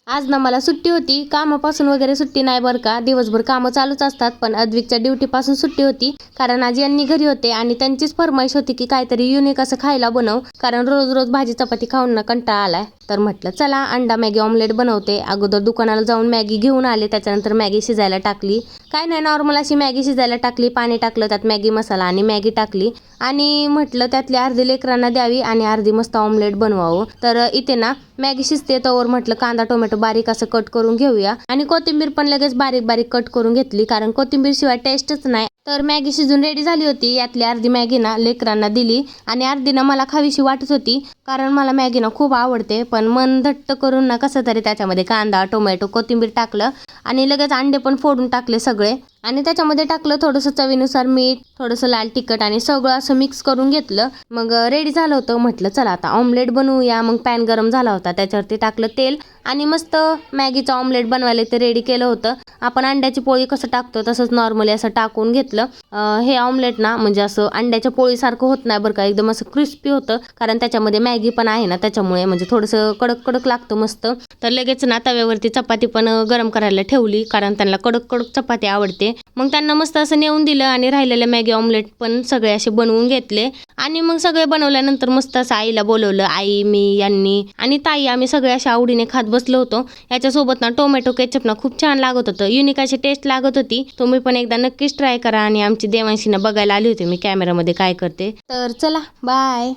आज ना मला सुट्टी होती, कामापासून वगैरे सुट्टी नाही बरं का, दिवसभर कामं चालूच असतात. पण अद्विकच्या ड्युटीपासून सुट्टी होती, कारण आज यांनी घरी होते आणि त्यांचीच फरमाईश होती की काहीतरी युनिक असं खायला बनव, कारण रोज रोज भाजी चपाती खाऊन ना कंटाळा आलाय. तर म्हटलं चला अंडा मॅगी ऑमलेट बनवते. अगोदर दुकानाला जाऊन मॅगी घेऊन आले, त्याच्यानंतर मॅगी शिजायला टाकली. काय नाही, नॉर्मल अशी मॅगी शिजायला टाकली, पाणी टाकलं, त्यात मॅगी मसाला आणि मॅगी टाकली आणि म्हटलं त्यातली अर्धी लेकरांना द्यावी आणि अर्धी मस्त ऑमलेट बनवावं. तर इथे ना मॅगी शिजते तोवर म्हटलं कांदा टोमॅटो बारीक असं कट करून घेऊया आणि कोथिंबीर पण लगेच बारीक बारीक कट करून घेतली, कारण कोथिंबीर शिवाय टेस्टच नाही. तर मॅगी शिजून रेडी झाली होती. यातली अर्धी मॅगी ना लेकरांना दिली आणि अर्धी ना मला खावीशी वाटत होती, कारण मला मॅगी ना खूप आवडते. पण मन धट्ट करून ना कसं तरी त्याच्यामध्ये कांदा टोमॅटो कोथिंबीर टाकलं आणि लगेच अंडे पण फोडून टाकले सगळे आणि त्याच्यामध्ये टाकलं थोडंसं चवीनुसार मीठ, थोडंसं लाल तिखट आणि सगळं असं मिक्स करून घेतलं. मग रेडी झालं होतं. म्हटलं चला आता ऑमलेट बनवूया. मग पॅन गरम झाला होता, त्याच्यावरती टाकलं तेल आणि मस्त मॅगीचं ऑमलेट बनवायला ते रेडी केलं होतं. आपण अंड्याची पोळी कसं टाकतो तसंच नॉर्मली असं टाकून घेतलं. हे ऑमलेट ना म्हणजे असं अंड्याच्या पोळीसारखं होत नाही बरं का, एकदम असं क्रिस्पी होतं, कारण त्याच्यामध्ये मॅगी पण आहे ना, त्याच्यामुळे म्हणजे थोडंसं कडक कडक लागतं मस्त. तर लगेच ना तव्यावरती चपाती पण गरम करायला ठेवली, कारण त्यांना कडक कडक चपाती आवडते. मग त्यांना मस्त असं नेऊन दिलं आणि राहिलेले मॅगी ऑमलेट पण सगळे असे बनवून घेतले आणि मग सगळे बनवल्यानंतर मस्त असं आईला बोलवलं. आई, मी, यांनी आणि ताई आम्ही सगळे अशा आवडीने खात बसलो होतो. याच्यासोबत ना टोमॅटो केचप ना खूप छान लागत होतं, युनिक अशी टेस्ट लागत होती. तुम्ही पण एकदा नक्कीच ट्राय करा. आणि आमची देवांशी ना बघायला आली होती मी कॅमेरामध्ये काय करते. तर चला बाय.